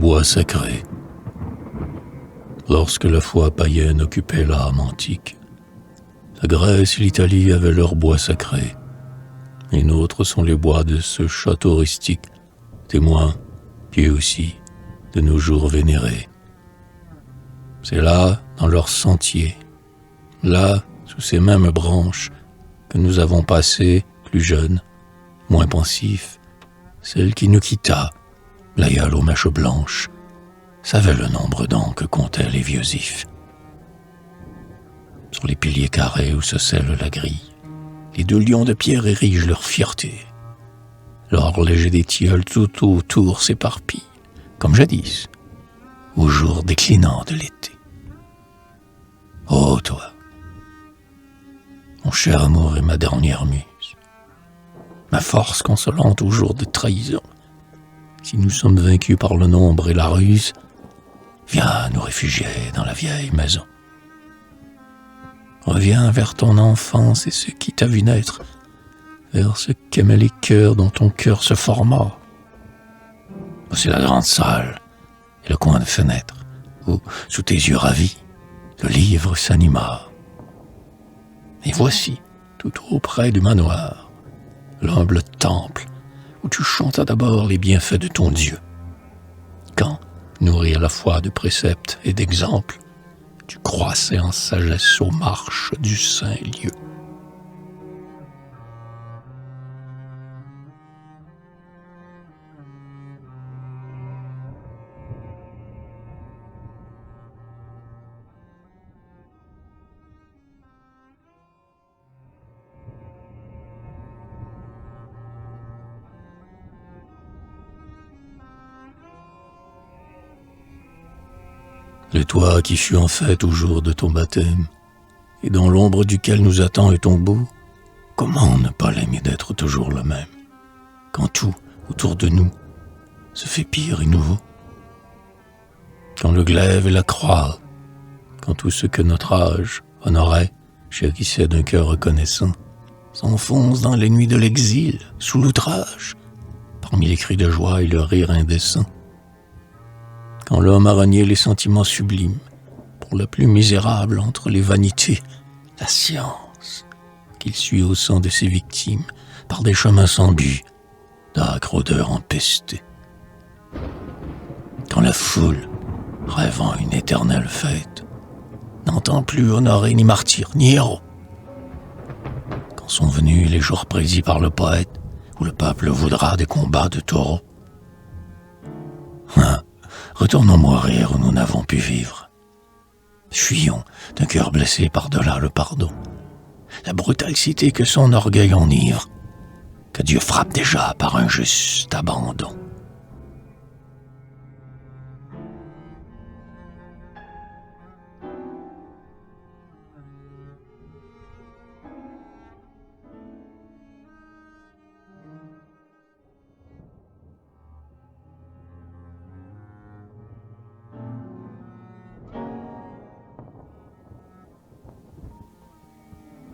bois sacré. Lorsque la foi païenne occupait l'âme antique, la Grèce et l'Italie avaient leurs bois sacrés. Les nôtres sont les bois de ce château rustique, témoins, pieux aussi, de nos jours vénérés. C'est là, dans leurs sentiers, là, sous ces mêmes branches, que nous avons passé, plus jeunes, moins pensifs, celle qui nous quitta, l'aïeul aux mèches blanches, savait le nombre d'ans que comptaient les vieux ifs. Sur les piliers carrés où se scelle la grille, les deux lions de pierre érigent leur fierté. L'or léger des tilleuls tout autour s'éparpille, comme jadis, au jour déclinant de l'été. Ô toi, mon cher amour et ma dernière muse, ma force consolante au jour de trahison, si nous sommes vaincus par le nombre et la ruse, viens nous réfugier dans la vieille maison. Reviens vers ton enfance et ce qui t'a vu naître, vers ce qu'aimaient les cœurs dont ton cœur se forma. Voici la grande salle et le coin de fenêtre où, sous tes yeux ravis, le livre s'anima. Et voici, tout auprès du manoir, l'humble temple où tu chantas d'abord les bienfaits de ton Dieu. Quand, nourri à la fois de préceptes et d'exemples, tu croissais en sagesse aux marches du saint lieu. Le toit qui fut en fête au jour de ton baptême, et dans l'ombre duquel nous attend le tombeau, comment ne pas l'aimer d'être toujours le même, quand tout, autour de nous, se fait pire et nouveau? Quand le glaive et la croix, quand tout ce que notre âge honorait, chérissait d'un cœur reconnaissant, s'enfonce dans les nuits de l'exil, sous l'outrage, parmi les cris de joie et le rire indécent. Quand l'homme a renié les sentiments sublimes, pour le plus misérable entre les vanités, la science, qu'il suit au sang de ses victimes, par des chemins sans but, d'âcres odeurs empestées. Quand la foule, rêvant une éternelle fête, n'entend plus honorer ni martyr, ni héros. Quand sont venus les jours prédits par le poète, où le peuple voudra des combats de taureaux. Retournons mourir où nous n'avons pu vivre. Fuyons d'un cœur blessé par-delà le pardon, la brutale cité que son orgueil enivre, que Dieu frappe déjà par un juste abandon.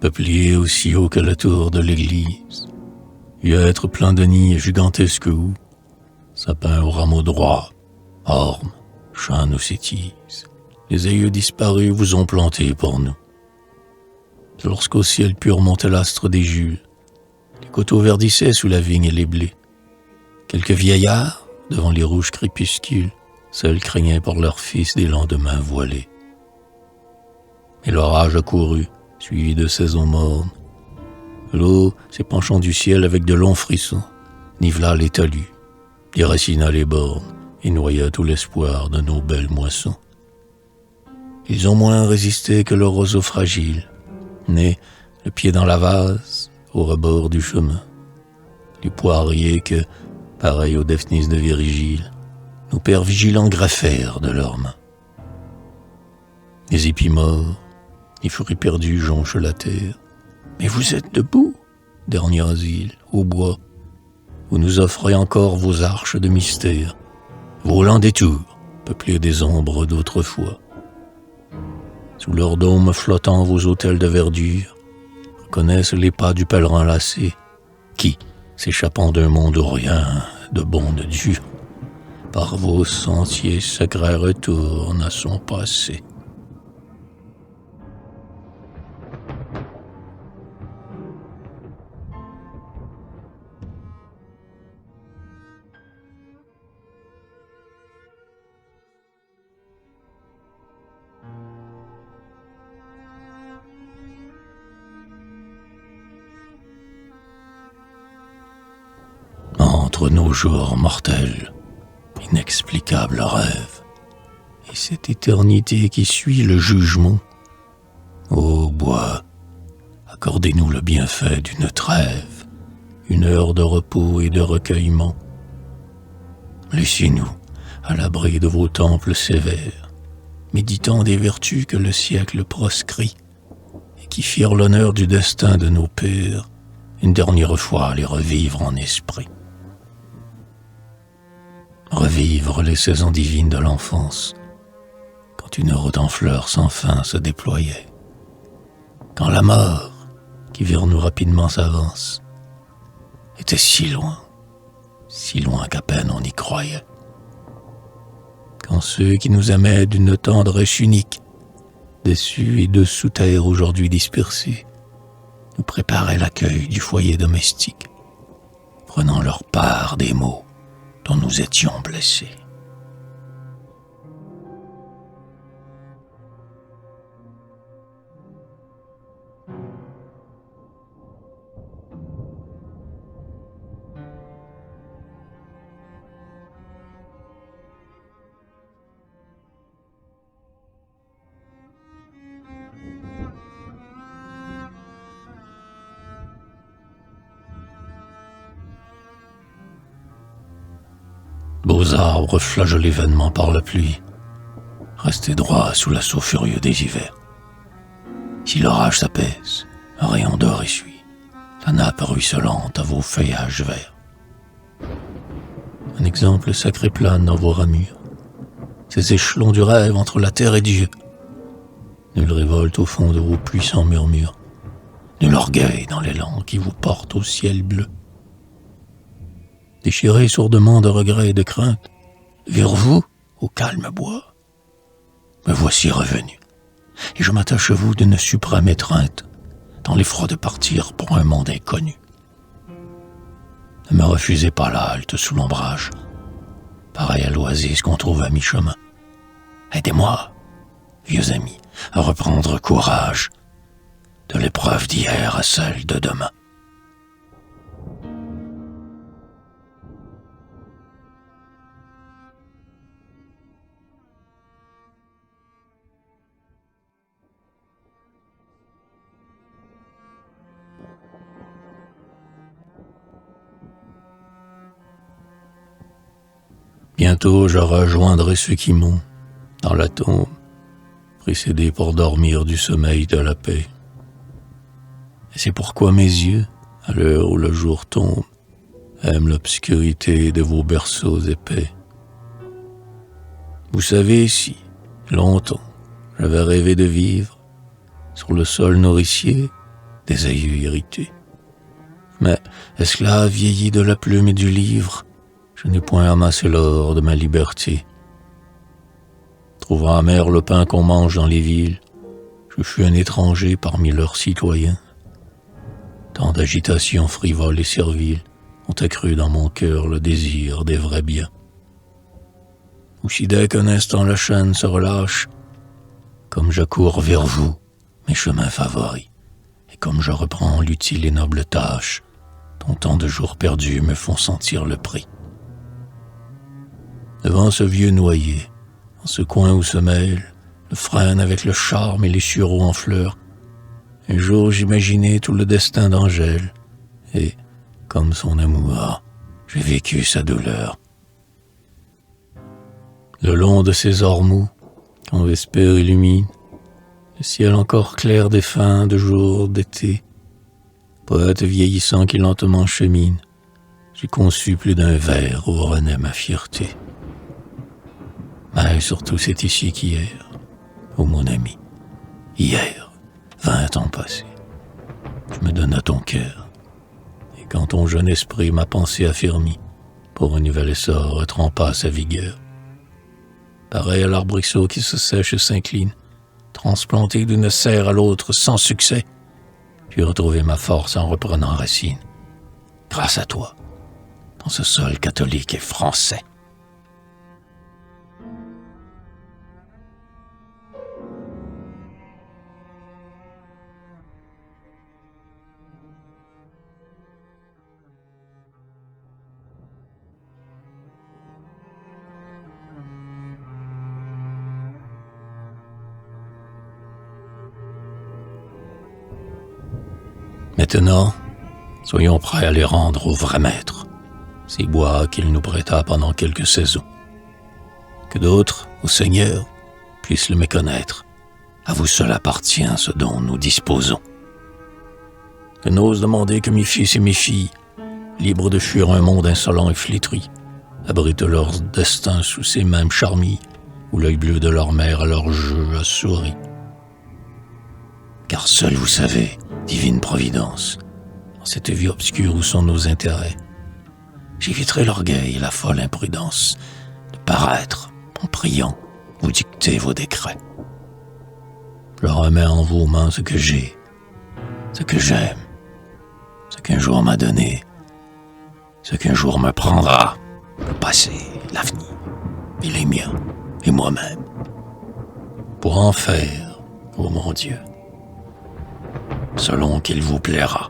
Peuplier aussi haut que la tour de l'église, eut à être plein de nids gigantesques où, sapins aux rameaux droits, ormes, chênes aux cétises, les aïeux disparus vous ont plantés pour nous. Lorsqu'au ciel pur montait l'astre des Jules, les coteaux verdissaient sous la vigne et les blés. Quelques vieillards, devant les rouges crépuscules, seuls craignaient pour leurs fils des lendemains voilés. Et l'orage accourut, suivi de saisons mornes. L'eau s'épanchant du ciel avec de longs frissons, nivela les talus, déracina les bornes et noya tout l'espoir de nos belles moissons. Ils ont moins résisté que le roseau fragile, né, le pied dans la vase, au rebord du chemin. Les poiriers que, pareils aux Daphnis de Virgile, nos pères vigilants greffèrent de leurs mains. Les épis morts, les fruits perdus jonchent la terre. Mais vous êtes debout, dernier asile, au bois, où nous offrez encore vos arches de mystère, vos lents détours, peuplés des ombres d'autrefois. Sous leurs dômes flottants, vos autels de verdure reconnaissent les pas du pèlerin lassé, qui, s'échappant d'un monde où rien de bon de Dieu, par vos sentiers secrets retourne à son passé. Entre nos jours mortels, inexplicable rêve, et cette éternité qui suit le jugement, ô bois, accordez-nous le bienfait d'une trêve, une heure de repos et de recueillement. Laissez-nous à l'abri de vos temples sévères, méditant des vertus que le siècle proscrit, et qui firent l'honneur du destin de nos pères, une dernière fois les revivre en esprit. Revivre les saisons divines de l'enfance, quand une route en fleurs sans fin se déployait, quand la mort, qui vers nous rapidement s'avance, était si loin qu'à peine on y croyait. Quand ceux qui nous aimaient d'une tendresse unique, déçus et de sous terre aujourd'hui dispersés, nous préparaient l'accueil du foyer domestique, prenant leur part des maux dont nous étions blessés. Beaux arbres flageolés vainement par la pluie, restés droits sous l'assaut furieux des hivers. Si l'orage s'apaise, un rayon d'or essuie la nappe ruisselante à vos feuillages verts. Un exemple sacré plane dans vos ramures, ces échelons du rêve entre la terre et Dieu. Nulle révolte au fond de vos puissants murmures, nul orgueil dans l'élan qui vous porte au ciel bleu. Déchiré sourdement de regrets et de craintes, vers vous, au calme bois, me voici revenu, et je m'attache à vous d'une suprême étreinte, dans l'effroi de partir pour un monde inconnu. Ne me refusez pas la halte sous l'ombrage, pareil à l'oasis qu'on trouve à mi-chemin. Aidez-moi, vieux amis, à reprendre courage, de l'épreuve d'hier à celle de demain. Bientôt je rejoindrai ceux qui m'ont, dans la tombe, précédé pour dormir du sommeil de la paix. Et c'est pourquoi mes yeux, à l'heure où le jour tombe, aiment l'obscurité de vos berceaux épais. Vous savez si, longtemps, j'avais rêvé de vivre, sur le sol nourricier des aïeux irrités. Mais, esclave vieilli de la plume et du livre, je n'ai point amassé l'or de ma liberté. Trouvant amer le pain qu'on mange dans les villes, je fus un étranger parmi leurs citoyens. Tant d'agitations frivoles et serviles ont accru dans mon cœur le désir des vrais biens. Aussi dès qu'un instant la chaîne se relâche, comme j'accours vers vous, mes chemins favoris, et comme je reprends l'utile et noble tâche, dont tant de jours perdus me font sentir le prix. Devant ce vieux noyer, en ce coin où se mêlent le frêne avec le charme et les sureaux en fleurs, un jour j'imaginai tout le destin d'Angèle, et, comme son amour, j'ai vécu sa douleur. Le long de ces ormeaux, quand vespère illumine, le ciel encore clair des fins de jours d'été, poète vieillissant qui lentement chemine, j'ai conçu plus d'un vers où renaît ma fierté. Mais surtout c'est ici qu'hier, ô mon ami, hier, 20 ans passés, tu me donnas ton cœur, et quand ton jeune esprit m'a pensé affermi, pour un nouvel essor retrempa sa vigueur. Pareil à l'arbrisseau qui se sèche et s'incline, transplanté d'une serre à l'autre sans succès, j'ai retrouvé ma force en reprenant racine. Grâce à toi, dans ce sol catholique et français. Maintenant, soyons prêts à les rendre au vrai maître, ces bois qu'il nous prêta pendant quelques saisons. Que d'autres, au Seigneur, puissent le méconnaître. À vous seul appartient ce dont nous disposons. Que n'osent demander que mes fils et mes filles, libres de fuir un monde insolent et flétri, abritent leur destin sous ces mêmes charmilles, où l'œil bleu de leur mère à leur jeu a souri. Car seul vous savez, divine providence, en cette vie obscure où sont nos intérêts, j'éviterai l'orgueil et la folle imprudence de paraître, en priant, vous dicter vos décrets. Je remets en vos mains ce que j'ai, ce que j'aime, ce qu'un jour m'a donné, ce qu'un jour me prendra, le passé, l'avenir, et les miens, et moi-même, pour en faire, ô mon Dieu, selon qu'il vous plaira.